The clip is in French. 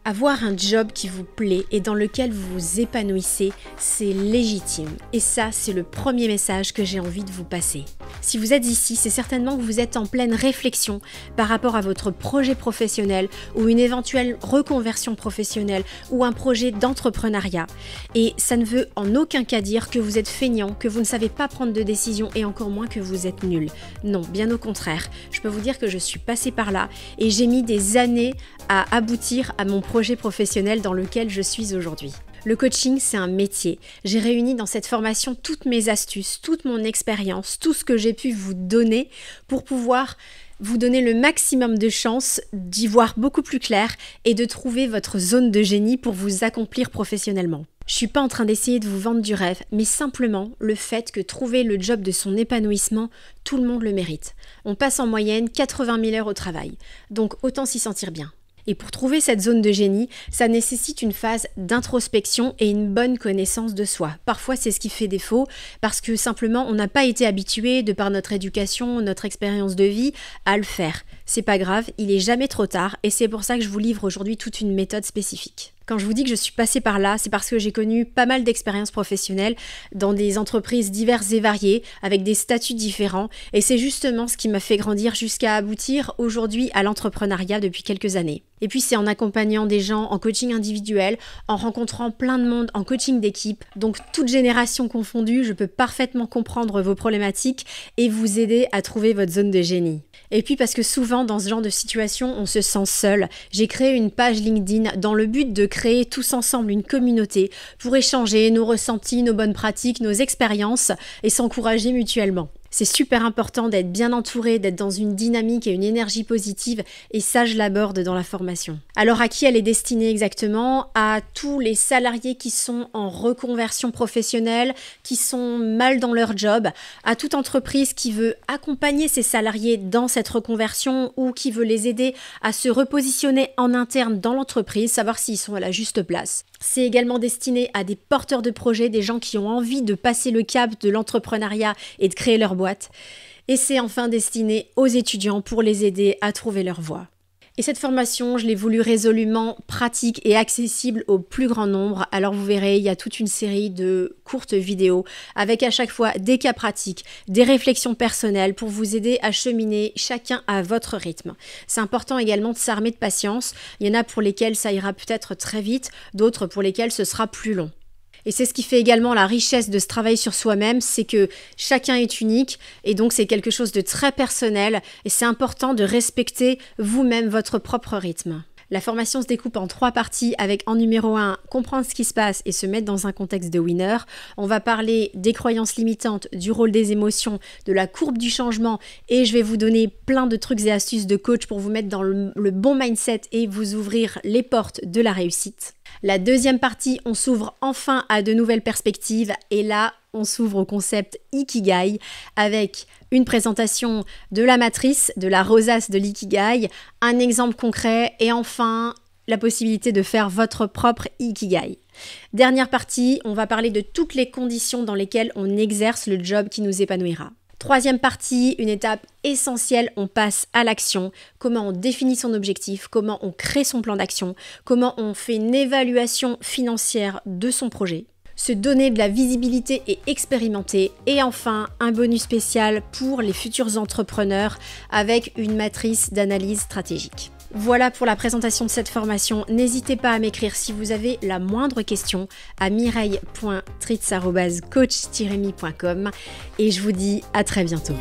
Avoir un job qui vous plaît et dans lequel vous vous épanouissez, c'est légitime. Et ça, c'est le premier message que j'ai envie de vous passer. Si vous êtes ici, c'est certainement que vous êtes en pleine réflexion par rapport à votre projet professionnel ou une éventuelle reconversion professionnelle ou un projet d'entrepreneuriat. Et ça ne veut en aucun cas dire que vous êtes feignant, que vous ne savez pas prendre de décision et encore moins que vous êtes nul. Non, bien au contraire. Je peux vous dire que je suis passée par là et j'ai mis des années à aboutir à mon projet professionnel dans lequel je suis aujourd'hui. Le coaching, c'est un métier. J'ai réuni dans cette formation toutes mes astuces, toute mon expérience, tout ce que j'ai pu vous donner pour pouvoir vous donner le maximum de chances d'y voir beaucoup plus clair et de trouver votre zone de génie pour vous accomplir professionnellement. Je suis pas en train d'essayer de vous vendre du rêve, mais simplement le fait que trouver le job de son épanouissement, tout le monde le mérite. On passe en moyenne 80 000 heures au travail, donc autant s'y sentir bien. Et pour trouver cette zone de génie, ça nécessite une phase d'introspection et une bonne connaissance de soi. Parfois, c'est ce qui fait défaut parce que simplement, on n'a pas été habitué, de par notre éducation, notre expérience de vie, à le faire. C'est pas grave, il est jamais trop tard et c'est pour ça que je vous livre aujourd'hui toute une méthode spécifique. Quand je vous dis que je suis passée par là, c'est parce que j'ai connu pas mal d'expériences professionnelles dans des entreprises diverses et variées, avec des statuts différents, et c'est justement ce qui m'a fait grandir jusqu'à aboutir aujourd'hui à l'entrepreneuriat depuis quelques années. Et puis c'est en accompagnant des gens en coaching individuel, en rencontrant plein de monde en coaching d'équipe, donc toute génération confondue, je peux parfaitement comprendre vos problématiques et vous aider à trouver votre zone de génie. Et puis parce que souvent dans ce genre de situation, on se sent seul, j'ai créé une page LinkedIn dans le but de créer tous ensemble une communauté pour échanger nos ressentis, nos bonnes pratiques, nos expériences et s'encourager mutuellement. C'est super important d'être bien entouré, d'être dans une dynamique et une énergie positive et ça je l'aborde dans la formation. Alors à qui elle est destinée exactement? À tous les salariés qui sont en reconversion professionnelle, qui sont mal dans leur job, à toute entreprise qui veut accompagner ses salariés dans cette reconversion ou qui veut les aider à se repositionner en interne dans l'entreprise, savoir s'ils sont à la juste place. C'est également destiné à des porteurs de projets, des gens qui ont envie de passer le cap de l'entrepreneuriat et de créer leur boîte. Et c'est enfin destiné aux étudiants pour les aider à trouver leur voie. Et cette formation, je l'ai voulu résolument pratique et accessible au plus grand nombre. Alors vous verrez, il y a toute une série de courtes vidéos avec à chaque fois des cas pratiques, des réflexions personnelles pour vous aider à cheminer chacun à votre rythme. C'est important également de s'armer de patience. Il y en a pour lesquels ça ira peut-être très vite, d'autres pour lesquels ce sera plus long. Et c'est ce qui fait également la richesse de ce travail sur soi-même, c'est que chacun est unique et donc c'est quelque chose de très personnel et c'est important de respecter vous-même votre propre rythme. La formation se découpe en 3 parties avec en numéro 1, comprendre ce qui se passe et se mettre dans un contexte de winner. On va parler des croyances limitantes, du rôle des émotions, de la courbe du changement et je vais vous donner plein de trucs et astuces de coach pour vous mettre dans le bon mindset et vous ouvrir les portes de la réussite. La deuxième partie, on s'ouvre enfin à de nouvelles perspectives et là, on s'ouvre au concept Ikigai avec une présentation de la matrice, de la rosace de l'Ikigai, un exemple concret et enfin la possibilité de faire votre propre Ikigai. Dernière partie, on va parler de toutes les conditions dans lesquelles on exerce le job qui nous épanouira. Troisième partie, une étape essentielle, on passe à l'action. Comment on définit son objectif, comment on crée son plan d'action, comment on fait une évaluation financière de son projet, se donner de la visibilité et expérimenter. Et enfin, un bonus spécial pour les futurs entrepreneurs avec une matrice d'analyse stratégique. Voilà pour la présentation de cette formation. N'hésitez pas à m'écrire si vous avez la moindre question à mireille.tritz@coach-me.com et je vous dis à très bientôt.